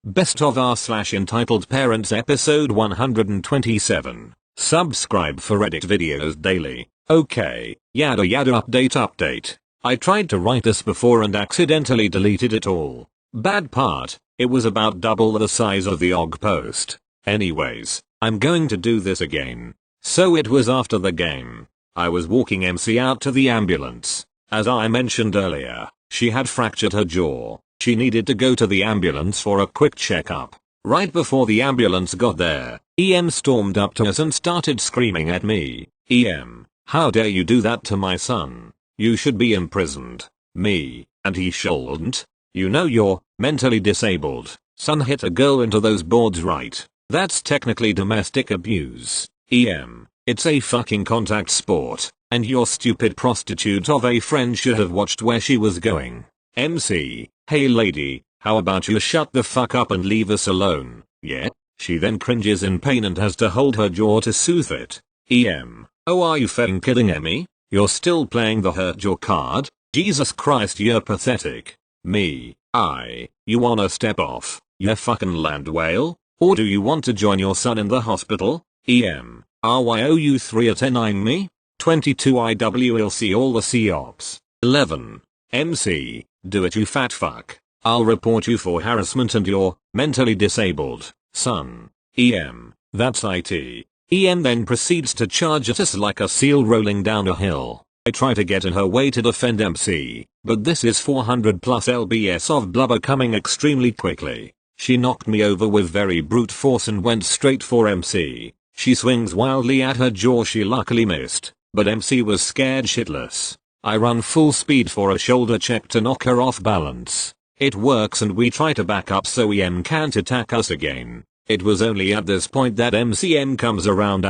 Best of r/entitled parents episode 127. Subscribe for edit videos daily. Okay, yada yada update. I tried to write this before and accidentally deleted it all. Bad part, it was about double the size of the OG post. Anyways, I'm going to do this again. So it was after the game. I was walking MC out to the ambulance. As I mentioned earlier, she had fractured her jaw. She needed to go to the ambulance for a quick checkup. Right before the ambulance got there, EM stormed up to us and started screaming at me. EM, how dare you do that to my son? You should be imprisoned. Me, and he shouldn't. You know you're mentally disabled. Son hit a girl into those boards, right? That's technically domestic abuse. EM, it's a fucking contact sport, and your stupid prostitute of a friend should have watched where she was going. MC, hey lady, how about you shut the fuck up and leave us alone? Yeah? She then cringes in pain and has to hold her jaw to soothe it. EM, oh, are you fucking kidding me? You're still playing the hurt jaw card? Jesus Christ, you're pathetic. Me, you wanna step off, you fucking land whale? Or do you want to join your son in the hospital? EM, RYOU3 at N9 me? 22 IWLC all the COPs. 11. MC, do it you fat fuck. I'll report you for harassment and you're mentally disabled, son. EM, that's IT. EM then proceeds to charge at us like a seal rolling down a hill. I try to get in her way to defend MC, but this is 400 plus lbs of blubber coming extremely quickly. She knocked me over with very brute force and went straight for MC. She swings wildly at her jaw, she luckily missed, but MC was scared shitless. I run full speed for a shoulder check to knock her off balance. It works and we try to back up so EM can't attack us again. It was only at this point that MCM comes around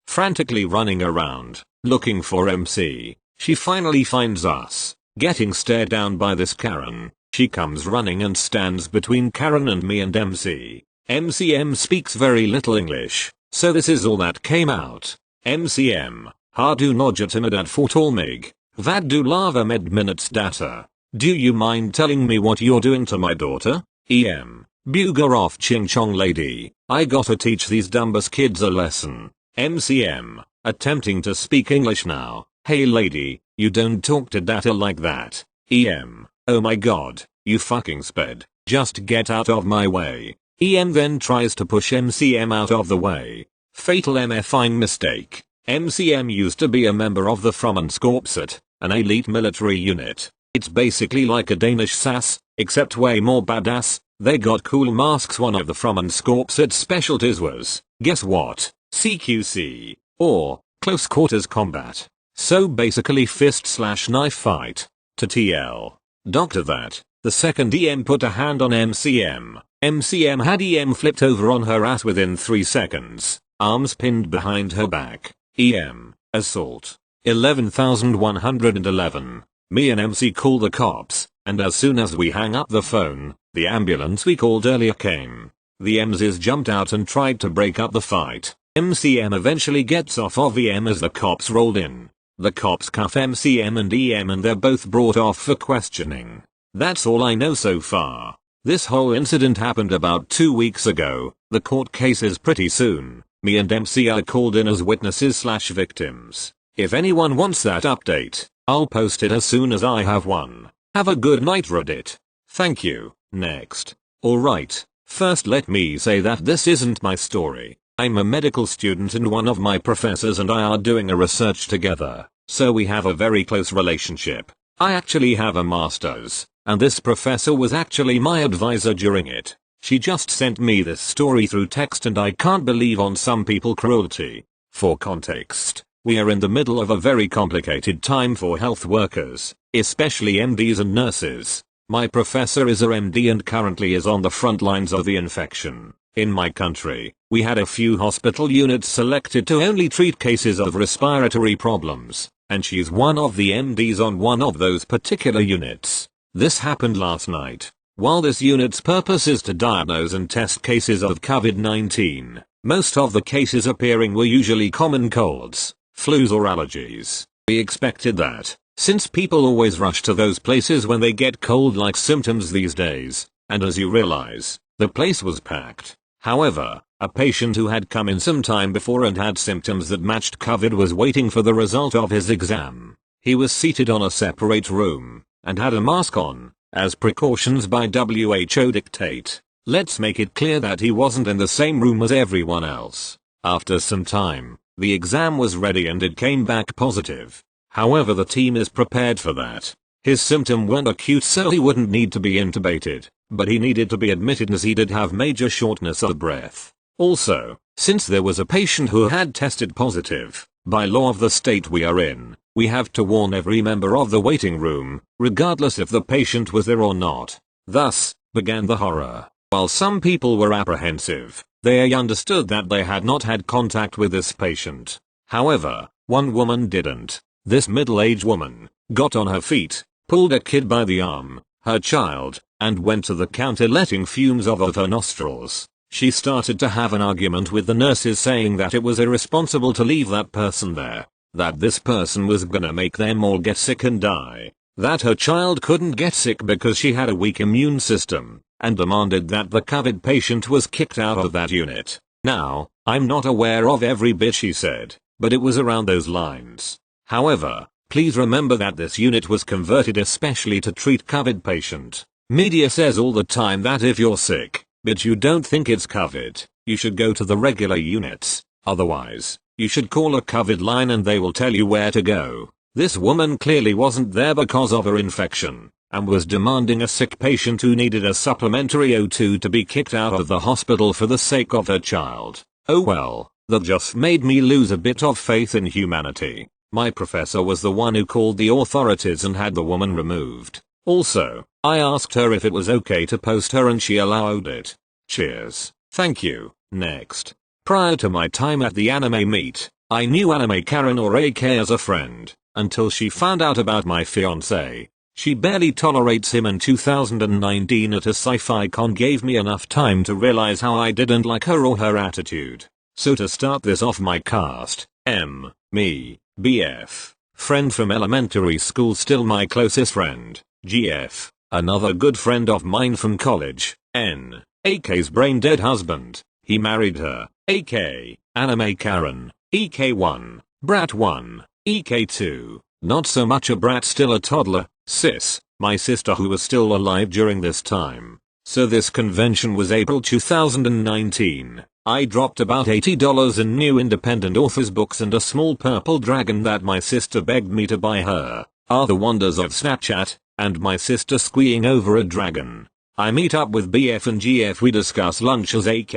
frantically running around, looking for MC. She finally finds us, getting stared down by this Karen. She comes running and stands between Karen and me and MC. MCM speaks very little English, so this is all that came out. MCM, har du något med fort mig? Vad du lava med minutes data? Do you mind telling me what you're doing to my daughter? EM, bugger off ching chong lady, I gotta teach these dumbus kids a lesson. MCM, attempting to speak English now, hey lady, you don't talk to data like that. EM, oh my god, you fucking sped, just get out of my way. EM then tries to push MCM out of the way. Fatal MFing mistake. MCM used to be a member of the Fromenskorpset, an elite military unit. It's basically like a Danish SAS, except way more badass. They got cool masks. One of the Fromenskorpset specialties was, guess what? CQC, or close quarters combat. So basically fist/knife fight. To TL. Doctor that, the second EM put a hand on MCM, MCM had EM flipped over on her ass within 3 seconds, arms pinned behind her back. EM, assault. 11,111. Me and MC call the cops, and as soon as we hang up the phone, the ambulance we called earlier came. The MZs jumped out and tried to break up the fight. MCM eventually gets off of EM as the cops rolled in. The cops cuff MCM and EM and they're both brought off for questioning. That's all I know so far. This whole incident happened about 2 weeks ago. The court case is pretty soon. Me and MC are called in as witnesses/victims. If anyone wants that update, I'll post it as soon as I have one. Have a good night, Reddit. Thank you. Next. Alright, first let me say that this isn't my story. I'm a medical student and one of my professors and I are doing a research together, so we have a very close relationship. I actually have a master's, and this professor was actually my advisor during it. She just sent me this story through text and I can't believe on some people cruelty. For context, we are in the middle of a very complicated time for health workers, especially MDs and nurses. My professor is a MD and currently is on the front lines of the infection. In my country, we had a few hospital units selected to only treat cases of respiratory problems, and she's one of the MDs on one of those particular units. This happened last night. While this unit's purpose is to diagnose and test cases of COVID-19, most of the cases appearing were usually common colds, flus or allergies. We expected that, since people always rush to those places when they get cold-like symptoms these days, and as you realize, The place was packed. However, a patient who had come in some time before and had symptoms that matched COVID was waiting for the result of his exam. He was seated on a separate room, and had a mask on, as precautions by WHO dictate. Let's make it clear that he wasn't in the same room as everyone else. After some time, the exam was ready and it came back positive. However, the team is prepared for that. His symptom weren't acute, so he wouldn't need to be intubated, but he needed to be admitted as he did have major shortness of breath. Also, since there was a patient who had tested positive, by law of the state we are in, we have to warn every member of the waiting room, regardless if the patient was there or not. Thus, began the horror. While some people were apprehensive, they understood that they had not had contact with this patient. However, one woman didn't. This middle-aged woman got on her feet, pulled a kid by the arm, her child, and went to the counter letting fumes of her nostrils. She started to have an argument with the nurses, saying that it was irresponsible to leave that person there, that this person was gonna make them all get sick and die, that her child couldn't get sick because she had a weak immune system, and demanded that the COVID patient was kicked out of that unit. Now, I'm not aware of every bit she said, but it was around those lines. However, please remember that this unit was converted especially to treat COVID patient. Media says all the time that if you're sick, but you don't think it's COVID, you should go to the regular units. Otherwise, you should call a COVID line and they will tell you where to go. This woman clearly wasn't there because of her infection, and was demanding a sick patient who needed a supplementary O2 to be kicked out of the hospital for the sake of her child. Oh well, that just made me lose a bit of faith in humanity. My professor was the one who called the authorities and had the woman removed. Also, I asked her if it was okay to post her and she allowed it. Cheers. Thank you. Next. Prior to my time at the anime meet, I knew Anime Karen or AK as a friend, until she found out about my fiance. She barely tolerates him, and 2019 at a sci-fi con gave me enough time to realize how I didn't like her or her attitude. So to start this off, my cast: M, me, BF, friend from elementary school, still my closest friend; GF, another good friend of mine from college; N, AK's brain dead husband, he married her; AK, Anime Karen; EK1, Brat 1, EK2, not so much a brat, still a toddler; Sis, my sister who was still alive during this time. So this convention was April 2019. I dropped about $80 in new independent authors books and a small purple dragon that my sister begged me to buy her. Are the wonders of Snapchat, and my sister squeeing over a dragon. I meet up with BF and GF, we discuss lunch as AK,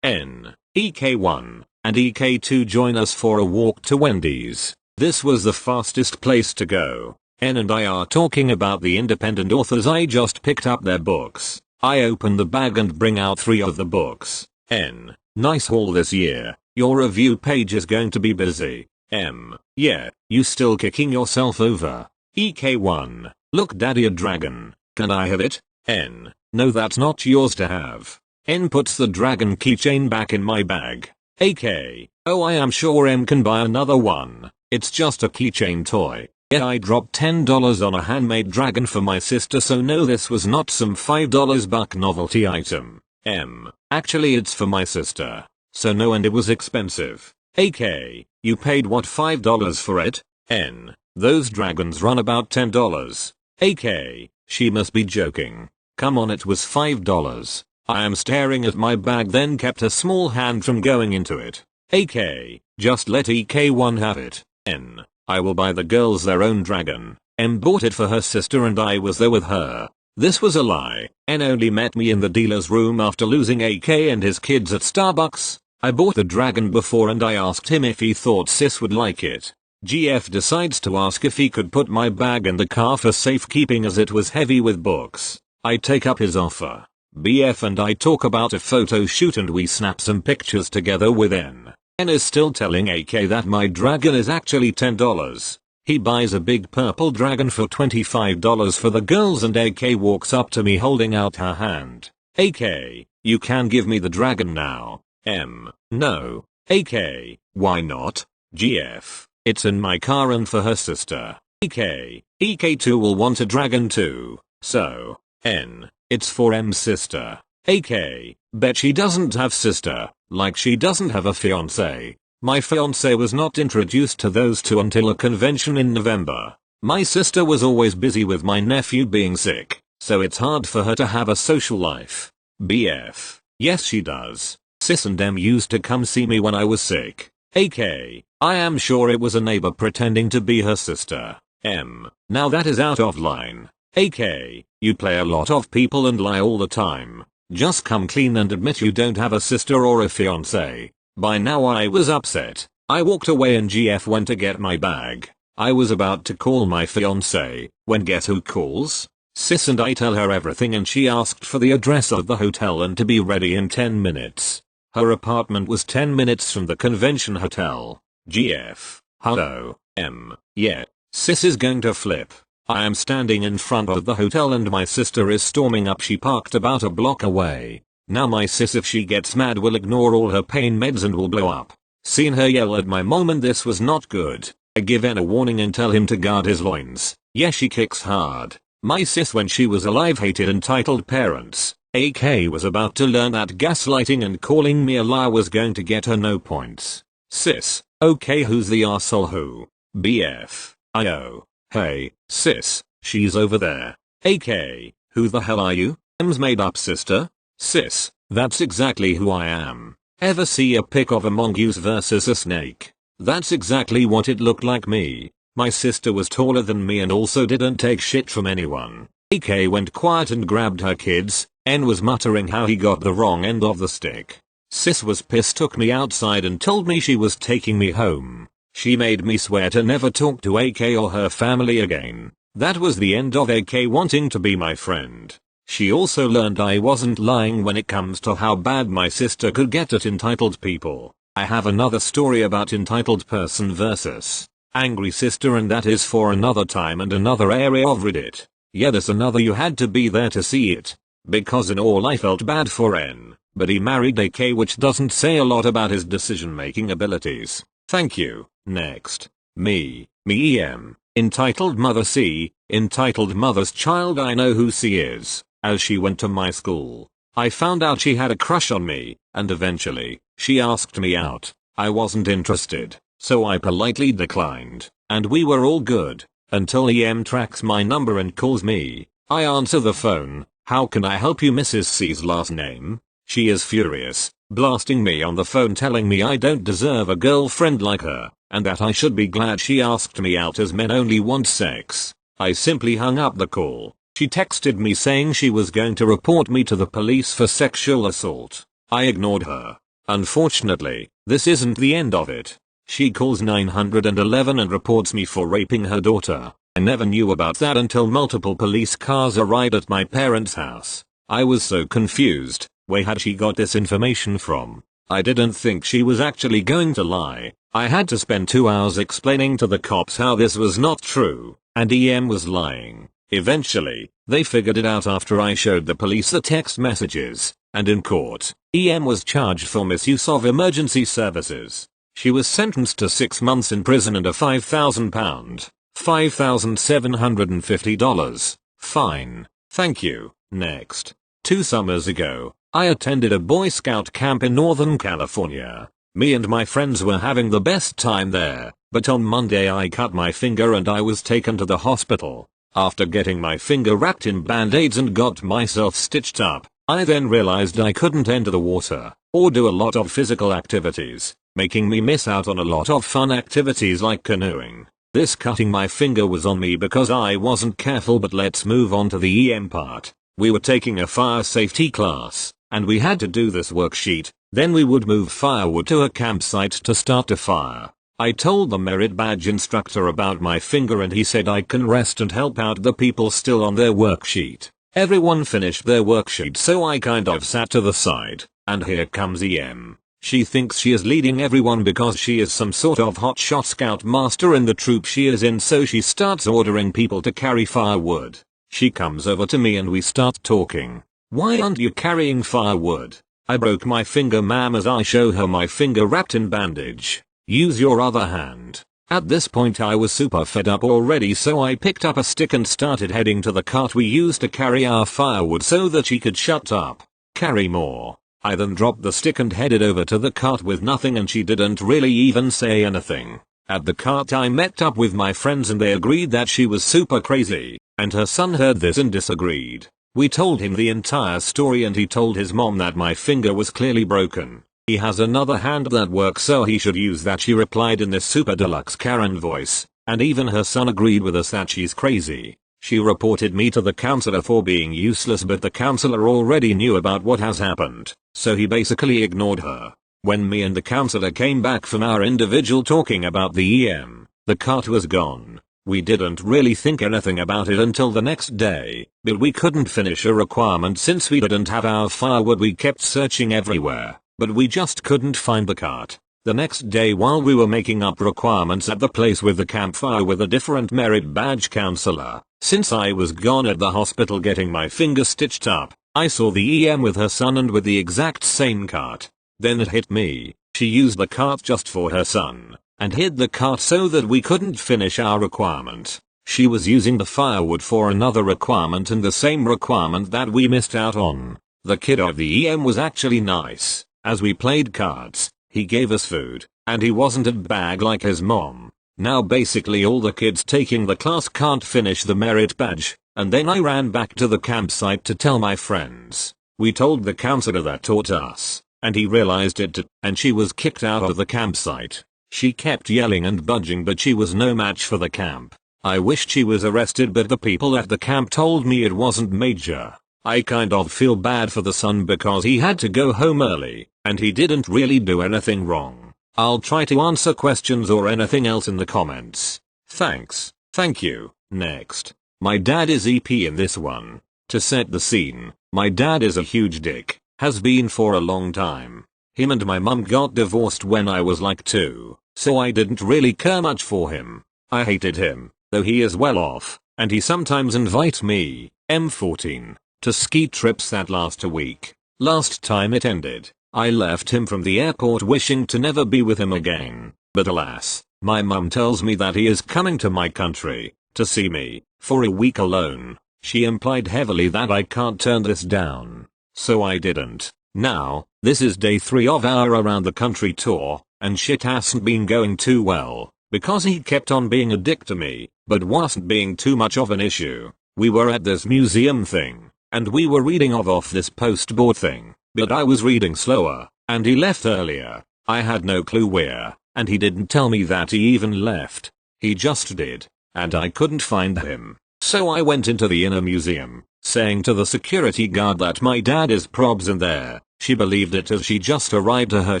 N, EK1, and EK2 join us for a walk to Wendy's. This was the fastest place to go. N and I are talking about the independent authors I just picked up their books. I open the bag and bring out 3 of the books. N, nice haul this year, your review page is going to be busy. M, yeah, you still kicking yourself over. EK1, look daddy, a dragon, can I have it? N, no, that's not yours to have. N puts the dragon keychain back in my bag. AK, oh, I am sure M can buy another one, it's just a keychain toy. Yeah, I dropped $10 on a handmade dragon for my sister, so no, this was not some $5 buck novelty item. M, actually it's for my sister. So no, and it was expensive. AK, you paid what, $5 for it? N, those dragons run about $10. AK, she must be joking. Come on, it was $5. I am staring at my bag, then kept a small hand from going into it. AK, just let EK1 have it. N, I will buy the girls their own dragon. M bought it for her sister and I was there with her. This was a lie. N only met me in the dealer's room after losing AK and his kids at Starbucks. I bought the dragon before and I asked him if he thought sis would like it. GF decides to ask if he could put my bag in the car for safekeeping as it was heavy with books. I take up his offer. BF and I talk about a photo shoot and we snap some pictures together with N. N is still telling AK that my dragon is actually $10. He buys a big purple dragon for $25 for the girls and AK walks up to me holding out her hand. AK, you can give me the dragon now. M, no. AK, why not? GF, it's in my car and for her sister. EK2 will want a dragon too. So, N, it's for M's sister. AK, bet she doesn't have sister, like she doesn't have a fiance. My fiance was not introduced to those two until a convention in November. My sister was always busy with my nephew being sick, so it's hard for her to have a social life. BF, yes she does. Sis and M used to come see me when I was sick. AK, I am sure it was a neighbor pretending to be her sister. M, now that is out of line. AK, you play a lot of people and lie all the time. Just come clean and admit you don't have a sister or a fiance. By now I was upset. I walked away and GF went to get my bag. I was about to call my fiance, when guess who calls? Sis, and I tell her everything and she asked for the address of the hotel and to be ready in 10 minutes. Her apartment was 10 minutes from the convention hotel. GF, hello, M, yeah, sis is going to flip. I am standing in front of the hotel and my sister is storming up. She parked about a block away. Now my sis, if she gets mad, will ignore all her pain meds and will blow up. Seen her yell at my mom and this was not good. I give N a warning and tell him to guard his loins. Yeah, she kicks hard. My sis, when she was alive, hated entitled parents. AK was about to learn that gaslighting and calling me a liar was going to get her no points. Sis, okay, who's the arsehole who? BF, IO. Hey, sis, she's over there. AK, who the hell are you? M's made up sister? Sis, that's exactly who I am. Ever see a pic of a mongoose versus a snake? That's exactly what it looked like me. My sister was taller than me and also didn't take shit from anyone. AK went quiet and grabbed her kids. N was muttering how he got the wrong end of the stick. Sis was pissed, took me outside and told me she was taking me home. She made me swear to never talk to AK or her family again. That was the end of AK wanting to be my friend. She also learned I wasn't lying when it comes to how bad my sister could get at entitled people. I have another story about entitled person versus angry sister, and that is for another time and another area of Reddit. Yeah, there's another, you had to be there to see it. Because in all I felt bad for N, but he married AK, which doesn't say a lot about his decision making abilities. Thank you. Next. Me EM. Entitled Mother C. Entitled Mother's Child. I know who C is, as she went to my school. I found out she had a crush on me, and eventually, she asked me out. I wasn't interested, so I politely declined, and we were all good, until EM tracks my number and calls me. I answer the phone. How can I help you, Mrs. C's last name? She is furious, blasting me on the phone, telling me I don't deserve a girlfriend like her, and that I should be glad she asked me out as men only want sex. I simply hung up the call. She texted me saying she was going to report me to the police for sexual assault. I ignored her. Unfortunately, this isn't the end of it. She calls 911 and reports me for raping her daughter. I never knew about that until multiple police cars arrived at my parents' house. I was so confused. Where had she got this information from? I didn't think she was actually going to lie. I had to spend 2 hours explaining to the cops how this was not true, and EM was lying. Eventually, they figured it out after I showed the police the text messages, and in court, EM was charged for misuse of emergency services. She was sentenced to 6 months in prison and a £5,000, $5,750 fine. Thank you. Next. 2 summers ago, I attended a Boy Scout camp in Northern California. Me and my friends were having the best time there, but on Monday I cut my finger and I was taken to the hospital. After getting my finger wrapped in band-aids and got myself stitched up, I then realized I couldn't enter the water or do a lot of physical activities, making me miss out on a lot of fun activities like canoeing. This cutting my finger was on me because I wasn't careful, but let's move on to the EM part. We were taking a fire safety class, and we had to do this worksheet. Then we would move firewood to a campsite to start a fire. I told the merit badge instructor about my finger and he said I can rest and help out the people still on their worksheet. Everyone finished their worksheet, so I kind of sat to the side, and here comes EM. She thinks she is leading everyone because she is some sort of hotshot scout master in the troop she is in, so she starts ordering people to carry firewood. She comes over to me and we start talking. Why aren't you carrying firewood? I broke my finger, ma'am, as I show her my finger wrapped in bandage. Use your other hand. At this point I was super fed up already, so I picked up a stick and started heading to the cart we used to carry our firewood so that she could shut up. Carry more. I then dropped the stick and headed over to the cart with nothing, and she didn't really even say anything. At the cart I met up with my friends and they agreed that she was super crazy, and her son heard this and disagreed. We told him the entire story and he told his mom that my finger was clearly broken. He has another hand that works, so he should use that, she replied in this super deluxe Karen voice, and even her son agreed with us that she's crazy. She reported me to the counselor for being useless, but the counselor already knew about what has happened, so he basically ignored her. When me and the counselor came back from our individual talking about the EM, the cart was gone. We didn't really think anything about it until the next day, but we couldn't finish a requirement since we didn't have our firewood. We kept searching everywhere, but we just couldn't find the cart. The next day, while we were making up requirements at the place with the campfire with a different merit badge counselor, since I was gone at the hospital getting my finger stitched up, I saw the EM with her son and with the exact same cart. Then it hit me. She used the cart just for her son, and hid the cart so that we couldn't finish our requirement. She was using the firewood for another requirement and the same requirement that we missed out on. The kid of the EM was actually nice. As we played cards, he gave us food, and he wasn't a bag like his mom. Now basically all the kids taking the class can't finish the merit badge, and then I ran back to the campsite to tell my friends. We told the counselor that taught us, and he realized it too, and she was kicked out of the campsite. She kept yelling and budging, but she was no match for the camp. I wished she was arrested, but the people at the camp told me it wasn't major. I kind of feel bad for the son because he had to go home early, and he didn't really do anything wrong. I'll try to answer questions or anything else in the comments. Thanks. Thank you. Next. My dad is EP in this one. To set the scene, my dad is a huge dick. Has been for a long time. Him and my mum got divorced when I was like 2, so I didn't really care much for him. I hated him, though he is well off, and he sometimes invites me, M14, to ski trips that last a week. Last time it ended, I left him from the airport wishing to never be with him again, but alas, my mum tells me that he is coming to my country, to see me, for a week alone. She implied heavily that I can't turn this down. So I didn't. Now, this is day 3 of our around the country tour, and shit hasn't been going too well, because he kept on being a dick to me, but wasn't being too much of an issue. We were at this museum thing, and we were reading off this postboard thing, but I was reading slower, and he left earlier. I had no clue where, and he didn't tell me that he even left. He just did, and I couldn't find him. So I went into the inner museum, saying to the security guard that my dad is probs in there. She believed it as she just arrived to her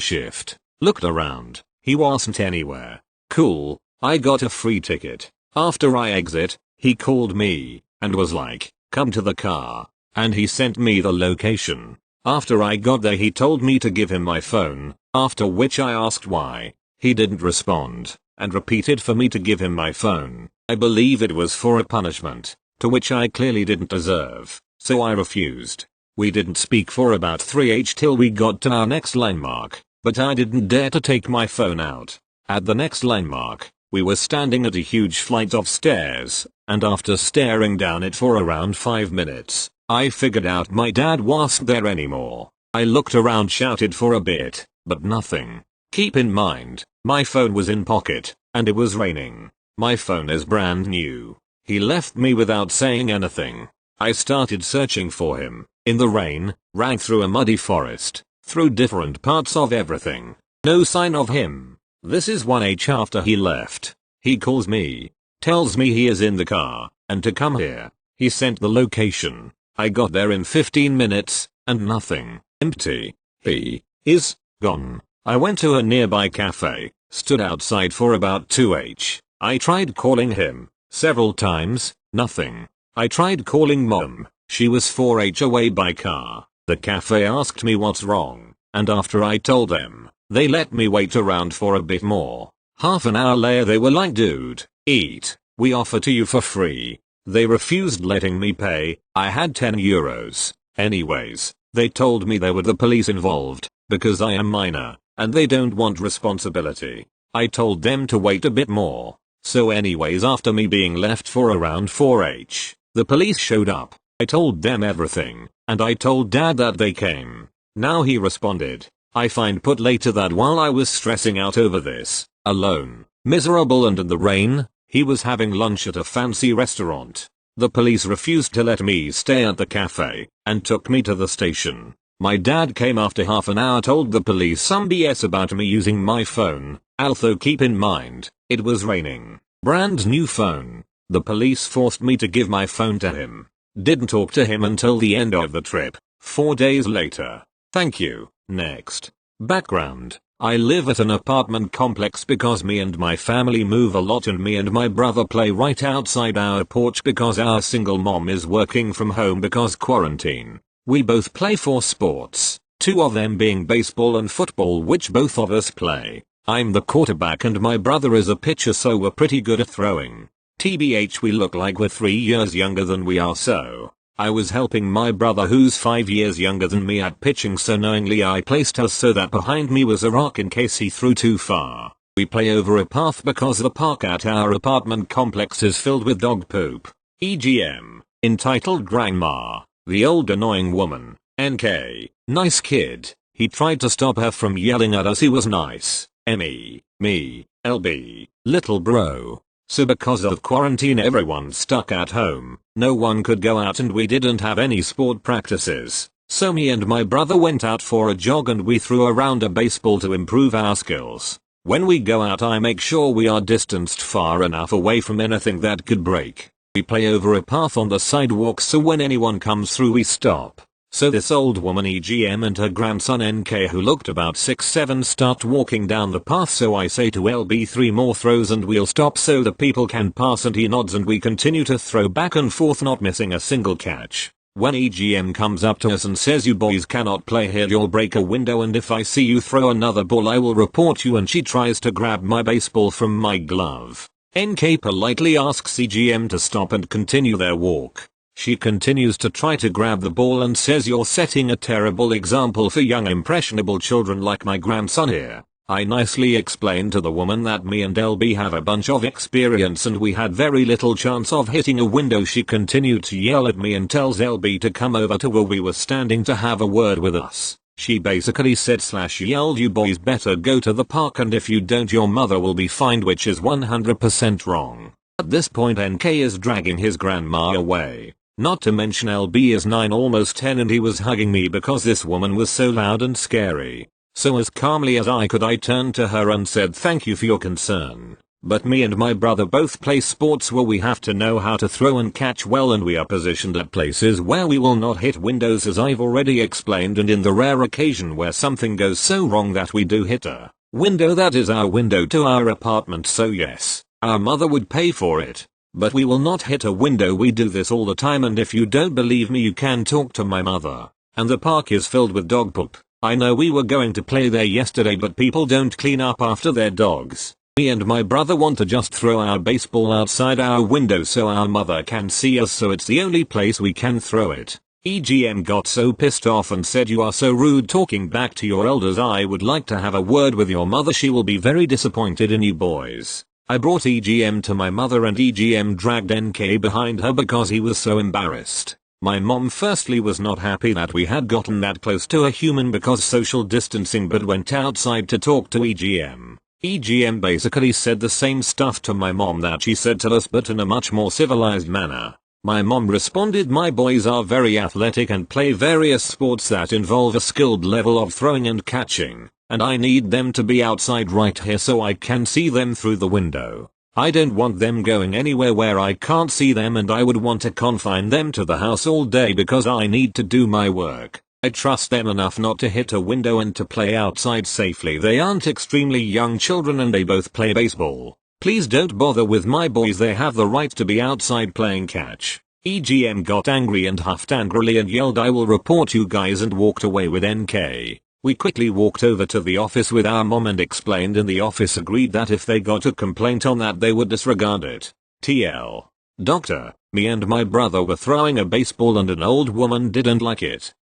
shift. Looked around. He wasn't anywhere. Cool. I got a free ticket. After I exit, he called me, and was like, come to the car. And he sent me the location. After I got there he told me to give him my phone, after which I asked why. He didn't respond, and repeated for me to give him my phone. I believe it was for a punishment, to which I clearly didn't deserve, so I refused. We didn't speak for about 3h till we got to our next landmark, but I didn't dare to take my phone out. At the next landmark, we were standing at a huge flight of stairs, and after staring down it for around 5 minutes, I figured out my dad wasn't there anymore. I looked around, shouted for a bit, but nothing. Keep in mind, my phone was in pocket, and it was raining. My phone is brand new. He left me without saying anything. I started searching for him, in the rain, ran through a muddy forest, through different parts of everything. No sign of him. This is 1h after he left. He calls me, tells me he is in the car, and to come here. He sent the location. I got there in 15 minutes, and nothing. Empty. He is gone. I went to a nearby cafe, stood outside for about 2h. I tried calling him several times, nothing. I tried calling mom. She was 4h away by car. The cafe asked me what's wrong, and after I told them, they let me wait around for a bit more. Half an hour later they were like, dude, eat. We offer to you for free. They refused letting me pay. I had 10 euros. Anyways, they told me there were the police involved, because I am minor, and they don't want responsibility. I told them to wait a bit more. So anyways, after me being left for around 4h, the police showed up. I told them everything, and I told dad that they came. Now he responded, I find put later that while I was stressing out over this, alone, miserable and in the rain, he was having lunch at a fancy restaurant. The police refused to let me stay at the cafe, and took me to the station. My dad came after half an hour, told the police some BS about me using my phone, although keep in mind, it was raining. Brand new phone. The police forced me to give my phone to him. Didn't talk to him until the end of the trip, 4 days later. Thank you. Next. Background. I live at an apartment complex because me and my family move a lot and me and my brother play right outside our porch because our single mom is working from home because quarantine. We both play 4 sports, 2 of them being baseball and football, which both of us play. I'm the quarterback and my brother is a pitcher, so we're pretty good at throwing. TBH, we look like we're 3 years younger than we are, so I was helping my brother who's 5 years younger than me at pitching, so knowingly I placed us so that behind me was a rock in case he threw too far. We play over a path because the park at our apartment complex is filled with dog poop. EGM. Entitled Grandma. The old annoying woman. NK. Nice kid. He tried to stop her from yelling at us. He was nice. Me. LB. Little bro. So because of quarantine everyone's stuck at home, no one could go out and we didn't have any sport practices. So me and my brother went out for a jog and we threw around a baseball to improve our skills. When we go out I make sure we are distanced far enough away from anything that could break. We play over a path on the sidewalk so when anyone comes through we stop. So this old woman EGM and her grandson NK, who looked about 6-7, start walking down the path, so I say to LB 3 more throws and we'll stop so the people can pass, and he nods and we continue to throw back and forth, not missing a single catch. When EGM comes up to us and says, you boys cannot play here, you'll break a window, and if I see you throw another ball I will report you, and she tries to grab my baseball from my glove. NK politely asks EGM to stop and continue their walk. She continues to try to grab the ball and says, you're setting a terrible example for young impressionable children like my grandson here. I nicely explained to the woman that me and LB have a bunch of experience and we had very little chance of hitting a window. She continued to yell at me and tells LB to come over to where we were standing to have a word with us. She basically said/yelled, you boys better go to the park, and if you don't your mother will be fined, which is 100% wrong. At this point NK is dragging his grandma away. Not to mention LB is 9, almost 10, and he was hugging me because this woman was so loud and scary. So as calmly as I could I turned to her and said, thank you for your concern. But me and my brother both play sports where we have to know how to throw and catch well, and we are positioned at places where we will not hit windows, as I've already explained, and in the rare occasion where something goes so wrong that we do hit a window, that is our window to our apartment, so yes, our mother would pay for it. But we will not hit a window. We do this all the time, and if you don't believe me you can talk to my mother. And the park is filled with dog poop. I know we were going to play there yesterday, but people don't clean up after their dogs. Me and my brother want to just throw our baseball outside our window so our mother can see us, so it's the only place we can throw it. EGM got so pissed off and said, you are so rude talking back to your elders. I would like to have a word with your mother. She will be very disappointed in you boys. I brought EGM to my mother and EGM dragged NK behind her because he was so embarrassed. My mom firstly was not happy that we had gotten that close to a human because social distancing, but went outside to talk to EGM. EGM basically said the same stuff to my mom that she said to us, but in a much more civilized manner. My mom responded, my boys are very athletic and play various sports that involve a skilled level of throwing and catching, and I need them to be outside right here so I can see them through the window. I don't want them going anywhere where I can't see them, and I would want to confine them to the house all day because I need to do my work. I trust them enough not to hit a window and to play outside safely. They aren't extremely young children and they both play baseball. Please don't bother with my boys, they have the right to be outside playing catch. EGM got angry and huffed angrily and yelled, I will report you guys, and walked away with NK. We quickly walked over to the office with our mom and explained, and the office agreed that if they got a complaint on that they would disregard it. TL. Doctor, me and my brother were throwing a baseball and an old woman didn't like it.